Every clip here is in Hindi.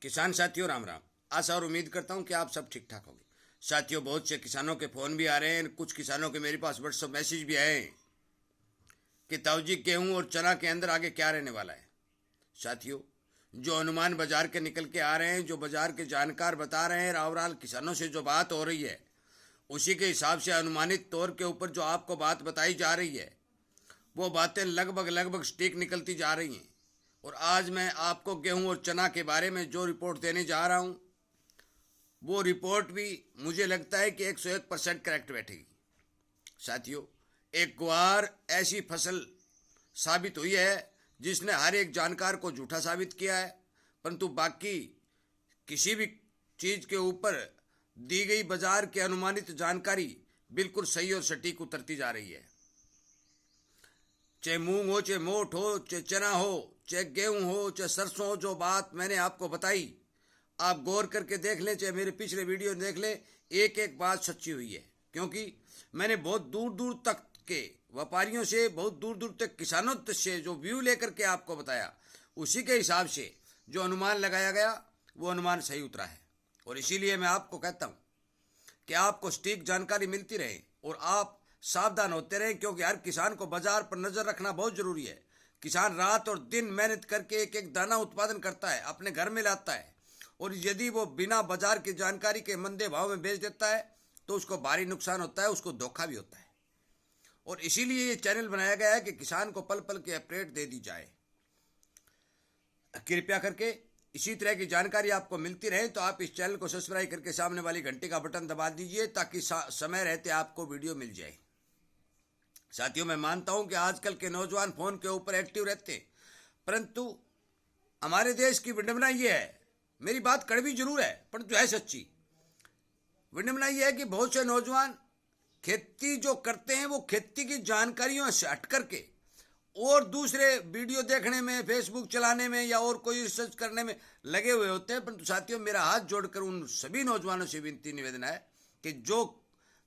किसान साथियों राम राम। आशा और उम्मीद करता हूं कि आप सब ठीक ठाक होंगे। साथियों, बहुत से किसानों के फ़ोन भी आ रहे हैं, कुछ किसानों के मेरे पास व्हाट्सएप मैसेज भी आए हैं कि ताऊजी गेहूं और चना के अंदर आगे क्या रहने वाला है। साथियों, जो अनुमान बाजार के निकल के आ रहे हैं, जो बाजार के जानकार बता रहे हैं, रावराल किसानों से जो बात हो रही है, उसी के हिसाब से अनुमानित तौर के ऊपर जो आपको बात बताई जा रही है, वो बातें लगभग सटीक निकलती जा रही हैं। और आज मैं आपको गेहूं और चना के बारे में जो रिपोर्ट देने जा रहा हूं, वो रिपोर्ट भी मुझे लगता है कि 101% करेक्ट बैठेगी। साथियों, एक ग्वार ऐसी फसल साबित हुई है जिसने हर एक जानकार को झूठा साबित किया है, परंतु बाकी किसी भी चीज़ के ऊपर दी गई बाजार की अनुमानित जानकारी बिल्कुल सही और सटीक उतरती जा रही है। चाहे मूंग हो, चाहे मोठ हो, चाहे चना हो, चाहे गेहूं हो, चाहे सरसों हो, जो बात मैंने आपको बताई, आप गौर करके देख लें, चाहे मेरे पिछले वीडियो देख लें, एक एक बात सच्ची हुई है। क्योंकि मैंने बहुत दूर दूर तक के व्यापारियों से, बहुत दूर दूर तक किसानों से जो व्यू लेकर के आपको बताया, उसी के हिसाब से जो अनुमान लगाया गया, वो अनुमान सही उतरा है। और इसीलिए मैं आपको कहता हूँ कि आपको सटीक जानकारी मिलती रहे और आप सावधान होते रहें, क्योंकि हर किसान को बाजार पर नज़र रखना बहुत ज़रूरी है। किसान रात और दिन मेहनत करके एक एक दाना उत्पादन करता है, अपने घर में लाता है, और यदि वो बिना बाजार की जानकारी के मंदे भाव में बेच देता है तो उसको भारी नुकसान होता है, उसको धोखा भी होता है। और इसीलिए ये चैनल बनाया गया है कि किसान को पल पल की अपडेट दे दी जाए। कृपया करके इसी तरह की जानकारी आपको मिलती रहे तो आप इस चैनल को सब्सक्राइब करके सामने वाली घंटी का बटन दबा दीजिए, ताकि समय रहते आपको वीडियो मिल जाए। साथियों, मैं मानता हूं कि आजकल के नौजवान फोन के ऊपर एक्टिव रहते हैं, परंतु हमारे देश की विडंबना ये है, मेरी बात कड़वी जरूर है परंतु है सच्ची। विडंबना ये है कि बहुत से नौजवान खेती जो करते हैं वो खेती की जानकारियों से हट करके और दूसरे वीडियो देखने में, फेसबुक चलाने में या और कोई रिसर्च करने में लगे हुए होते हैं। परंतु साथियों, मेरा हाथ जोड़कर उन सभी नौजवानों से विनती निवेदन है कि जो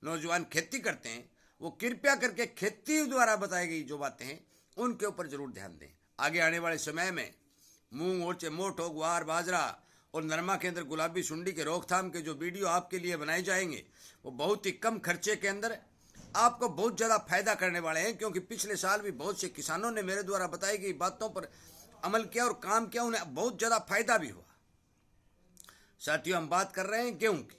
नौजवान खेती करते हैं वो कृपया करके खेती द्वारा बताई गई जो बातें हैं उनके ऊपर जरूर ध्यान दें। आगे आने वाले समय में मूंग और मोठ हो, ग्वार, बाजरा और नरमा के अंदर गुलाबी सुंडी के रोकथाम के जो वीडियो आपके लिए बनाए जाएंगे, वो बहुत ही कम खर्चे के अंदर आपको बहुत ज़्यादा फायदा करने वाले हैं। क्योंकि पिछले साल भी बहुत से किसानों ने मेरे द्वारा बताई गई बातों पर अमल किया और काम किया, उन्हें बहुत ज़्यादा फायदा भी हुआ। साथियों, हम बात कर रहे हैं गेहूं की।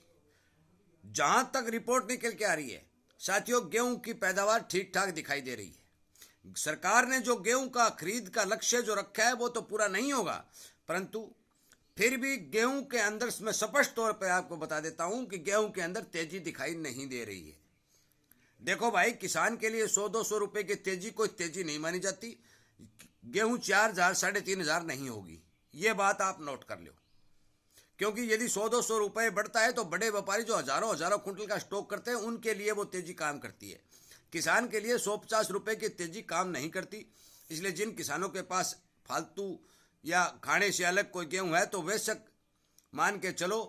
जहां तक रिपोर्ट निकल के आ रही है साथियों, गेहूं की पैदावार ठीक ठाक दिखाई दे रही है। सरकार ने जो गेहूं का खरीद का लक्ष्य जो रखा है वो तो पूरा नहीं होगा, परंतु फिर भी गेहूं के अंदर मैं स्पष्ट तौर पर आपको बता देता हूं कि गेहूं के अंदर तेजी दिखाई नहीं दे रही है। देखो भाई, किसान के लिए 100-200 रुपए की तेजी कोई तेजी नहीं मानी जाती। गेहूं 4,000 3,500 नहीं होगी, ये बात आप नोट कर लो। क्योंकि यदि 100-200 रुपए बढ़ता है तो बड़े व्यापारी जो हजारों कुंटल का स्टॉक करते हैं उनके लिए वो तेजी काम करती है। किसान के लिए 150 रुपए की तेजी काम नहीं करती। इसलिए जिन किसानों के पास फालतू या खाने से अलग कोई गेहूं है तो बेशक मान के चलो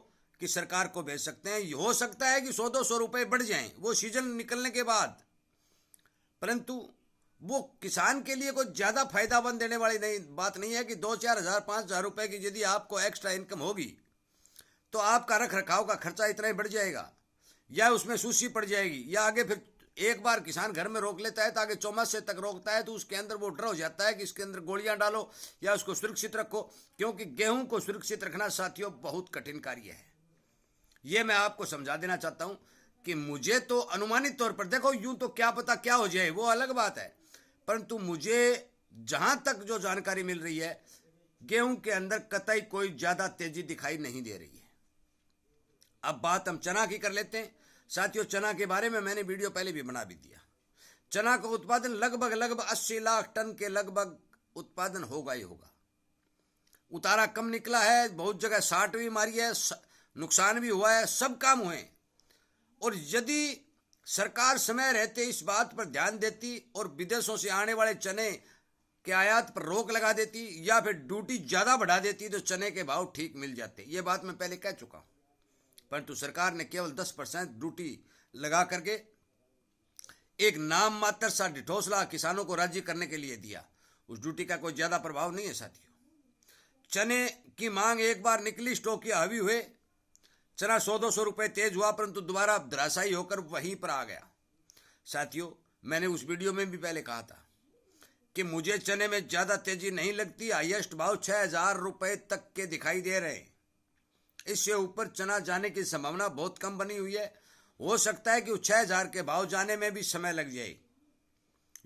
कि सरकार को भेज सकते हैं। हो सकता है कि 100-200 रुपए बढ़ जाएं वो सीजन निकलने के बाद, परंतु वो किसान के लिए कोई ज़्यादा फायदामंद देने वाली बात नहीं है कि 2-4 हज़ार 5,000 रुपए की यदि आपको एक्स्ट्रा इनकम होगी तो आपका रख रखाव का खर्चा इतना ही बढ़ जाएगा, या उसमें सूसी पड़ जाएगी, या आगे फिर एक बार किसान घर में रोक लेता है तो आगे चौमासे तक रोकता है तो उसके अंदर वो डर हो जाता है कि इसके अंदर गोलियां डालो या उसको सुरक्षित रखो। क्योंकि गेहूं को सुरक्षित रखना साथियों बहुत कठिन कार्य है। ये मैं आपको समझा देना चाहता हूं कि मुझे तो अनुमानित तौर पर, देखो यूं तो क्या पता क्या हो जाए वो अलग बात है, परंतु मुझे जहां तक जो जानकारी मिल रही है गेहूं के अंदर कतई कोई ज्यादा तेजी दिखाई नहीं दे रही है। अब बात हम चना की कर लेते हैं। साथियों, चना के बारे में मैंने वीडियो पहले भी बना भी दिया। चना का उत्पादन लगभग 80 लाख टन के लगभग उत्पादन होगा ही होगा। उतारा कम निकला है, बहुत जगह साट भी मारी है, नुकसान भी हुआ है, सब काम हुए। और यदि सरकार समय रहते इस बात पर ध्यान देती और विदेशों से आने वाले चने के आयात पर रोक लगा देती या फिर ड्यूटी ज़्यादा बढ़ा देती तो चने के भाव ठीक मिल जाते। ये बात मैं पहले कह चुका हूँ, परंतु सरकार ने केवल 10% ड्यूटी लगा करके एक नाम मात्र सा ढिठोसला किसानों को राजी करने के लिए दिया। उस ड्यूटी का कोई ज़्यादा प्रभाव नहीं है। साथियों, चने की मांग एक बार निकली, स्टॉक की हावी हुए, चना 100-200 रुपए तेज हुआ, परंतु दोबारा धराशायी होकर वहीं पर आ गया। साथियों, मैंने उस वीडियो में भी पहले कहा था कि मुझे चने में ज्यादा तेजी नहीं लगती। हाईएस्ट भाव 6,000 रुपए तक के दिखाई दे रहे हैं। इससे ऊपर चना जाने की संभावना बहुत कम बनी हुई है। हो सकता है कि 6,000 के भाव जाने में भी समय लग जाए।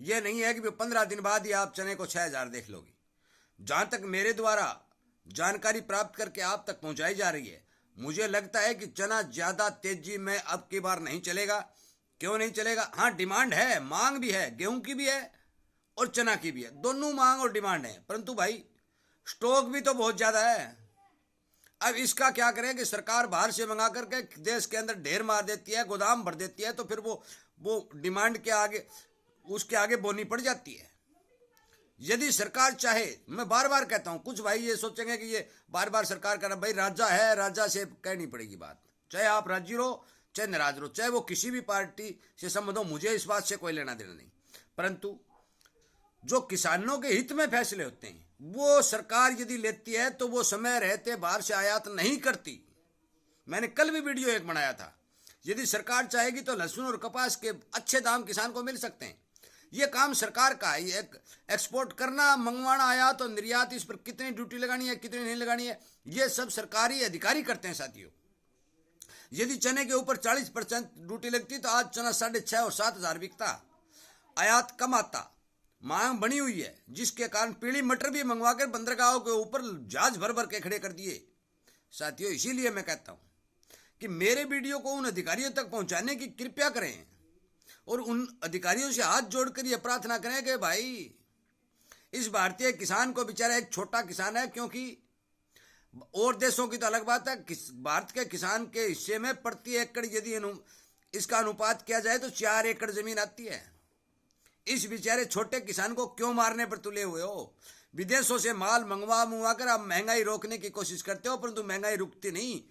यह नहीं है कि 15 दिन बाद ही आप चने को 6,000 देख लोगे। जहां तक मेरे द्वारा जानकारी प्राप्त करके आप तक पहुंचाई जा रही है, मुझे लगता है कि चना ज्यादा तेजी में अब की बार नहीं चलेगा। क्यों नहीं चलेगा? हाँ, डिमांड है, मांग भी है, गेहूं की भी है और चना की भी है, दोनों मांग और डिमांड है, परंतु भाई स्टॉक भी तो बहुत ज्यादा है। अब इसका क्या करें कि सरकार बाहर से मंगा करके देश के अंदर ढेर मार देती है, गोदाम भर देती है, तो फिर वो डिमांड के आगे, उसके आगे बोनी पड़ जाती है। यदि सरकार चाहे, मैं बार बार कहता हूं, कुछ भाई ये सोचेंगे कि ये बार बार सरकार का, भाई राजा है, राजा से कहनी पड़ेगी बात, चाहे आप राजी रहो चाहे नाराज रहो, चाहे वो किसी भी पार्टी से संबंध हो, मुझे इस बात से कोई लेना देना नहीं। परंतु जो किसानों के हित में फैसले होते हैं वो सरकार यदि लेती है तो वो समय रहते बाहर से आयात नहीं करती। मैंने कल भी वीडियो एक बनाया था, यदि सरकार चाहेगी तो लहसुन और कपास के अच्छे दाम किसान को मिल सकते हैं। ये काम सरकार का है। ये एक्सपोर्ट करना, मंगवाना, आयात और निर्यात, इस पर कितनी ड्यूटी लगानी है, कितनी नहीं लगानी है, ये सब सरकारी अधिकारी करते हैं। साथियों, यदि चने के ऊपर 40% ड्यूटी लगती तो आज चना 6,500 और 7,000 बिकता, आयात कम आता। मांग बनी हुई है, जिसके कारण पीली मटर भी मंगवाकर बंदरगाहों के ऊपर जहाज भर भर के खड़े कर दिए। साथियों, इसीलिए मैं कहता हूं कि मेरे वीडियो को उन अधिकारियों तक पहुंचाने की कृपया करें और उन अधिकारियों से हाथ जोड़कर यह प्रार्थना करें कि भाई, इस भारतीय किसान को, बेचारा एक छोटा किसान है, क्योंकि और देशों की तो अलग बात है, भारत के किसान के हिस्से में प्रति एकड़ यदि इसका अनुपात किया जाए तो 4 एकड़ जमीन आती है। इस बेचारे छोटे किसान को क्यों मारने पर तुले हुए हो? विदेशों से माल मंगवा कर आप महंगाई रोकने की कोशिश करते हो, परंतु महंगाई रुकती नहीं,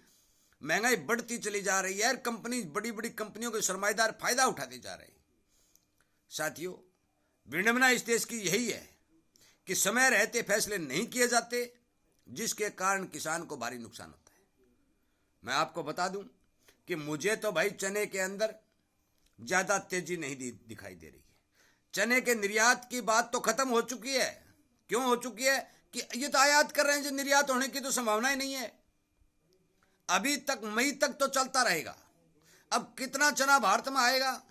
महंगाई बढ़ती चली जा रही है। कंपनी, बड़ी बड़ी कंपनियों के सरमाएदार फायदा उठाते जा रहे हैं। साथियों, विडंबना इस देश की यही है कि समय रहते फैसले नहीं किए जाते, जिसके कारण किसान को भारी नुकसान होता है। मैं आपको बता दूं कि मुझे तो भाई चने के अंदर ज्यादा तेजी नहीं दिखाई दे रही है। चने के निर्यात की बात तो खत्म हो चुकी है। क्यों हो चुकी है? कि ये तो आयात कर रहे हैं, जो निर्यात होने की तो संभावना ही नहीं है। अभी तक मई तक तो चलता रहेगा। अब कितना चना भारत में आएगा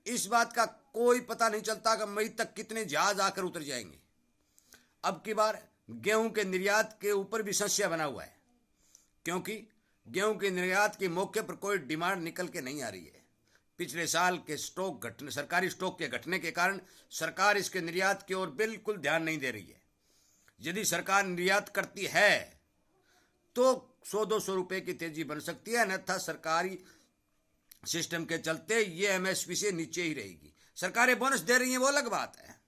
इस बात का कोई पता नहीं चलता कि मई तक कितने जहाज आकर उतर जाएंगे। अब की बार गेहूं के निर्यात के ऊपर भी संशय बना हुआ है, क्योंकि गेहूं के निर्यात के मौके पर कोई डिमांड निकल के नहीं आ रही है। पिछले साल के स्टॉक घटने, सरकारी स्टॉक के घटने के कारण सरकार इसके निर्यात की ओर बिल्कुल ध्यान नहीं दे रही है। यदि सरकार निर्यात करती है तो 100-200 रुपए की तेजी बन सकती है, अन्यथा सरकारी सिस्टम के चलते ये एमएसपी से नीचे ही रहेगी। सरकारें बोनस दे रही हैं, वो अलग बात है।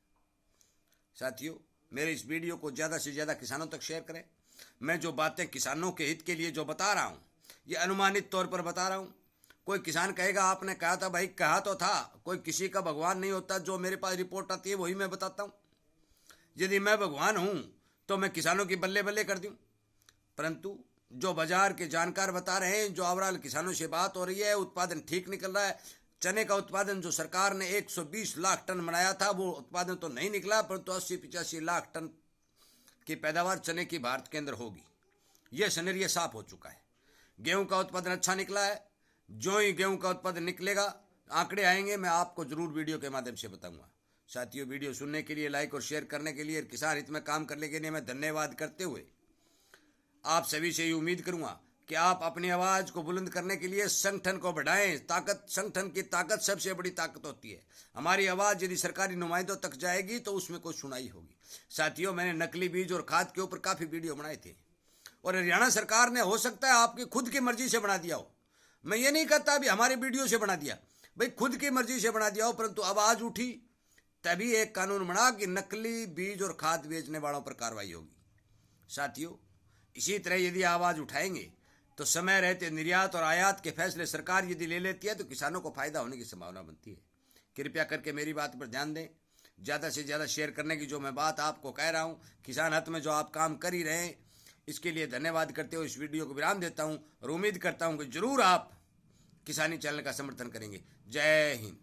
साथियों, मेरे इस वीडियो को ज्यादा से ज्यादा किसानों तक शेयर करें। मैं जो बातें किसानों के हित के लिए जो बता रहा हूं, ये अनुमानित तौर पर बता रहा हूं। कोई किसान कहेगा आपने कहा था, भाई कहा तो था, कोई किसी का भगवान नहीं होता। जो मेरे पास रिपोर्ट आती है वही मैं बताता हूं। यदि मैं भगवान हूं तो मैं किसानों की बल्ले बल्ले कर दूं, परंतु जो बाजार के जानकार बता रहे हैं, जो ओवरऑल किसानों से बात हो रही है, उत्पादन ठीक निकल रहा है। चने का उत्पादन जो सरकार ने 120 लाख टन बनाया था, वो उत्पादन तो नहीं निकला, परंतु 80-85 लाख टन की पैदावार चने की भारत के अंदर होगी। यह सिनेरियो साफ हो चुका है। गेहूं का उत्पादन अच्छा निकला है। जो ही गेहूं का उत्पादन निकलेगा, आंकड़े आएंगे, मैं आपको जरूर वीडियो के माध्यम से बताऊंगा। साथियों, वीडियो सुनने के लिए, लाइक और शेयर करने के लिए, किसान हित में काम करने के लिए मैं धन्यवाद करते हुए आप सभी से ये उम्मीद करूंगा कि आप अपनी आवाज को बुलंद करने के लिए संगठन को बढ़ाएं। ताकत, संगठन की ताकत सबसे बड़ी ताकत होती है। हमारी आवाज यदि सरकारी नुमाइंदों तक जाएगी तो उसमें कोई सुनाई होगी। साथियों, मैंने नकली बीज और खाद के ऊपर काफी वीडियो बनाए थे और हरियाणा सरकार ने, हो सकता है आपकी खुद की मर्जी से बना दिया हो। मैं ये नहीं कहता अभी हमारे वीडियो से बना दिया, भाई खुद की मर्जी से बना दिया हो, परंतु आवाज उठी तभी एक कानून बना कि नकली बीज और खाद बेचने वालों पर कार्रवाई होगी। साथियों, इसी तरह यदि आवाज उठाएंगे तो समय रहते निर्यात और आयात के फैसले सरकार यदि ले लेती है तो किसानों को फायदा होने की संभावना बनती है। कृपया करके मेरी बात पर ध्यान दें। ज़्यादा से ज़्यादा शेयर करने की जो मैं बात आपको कह रहा हूँ, किसान हित में जो आप काम कर ही रहे हैं, इसके लिए धन्यवाद करते हुए इस वीडियो को विराम देता हूँ और उम्मीद करता हूँ कि ज़रूर आप किसानी चैनल का समर्थन करेंगे। जय हिंद।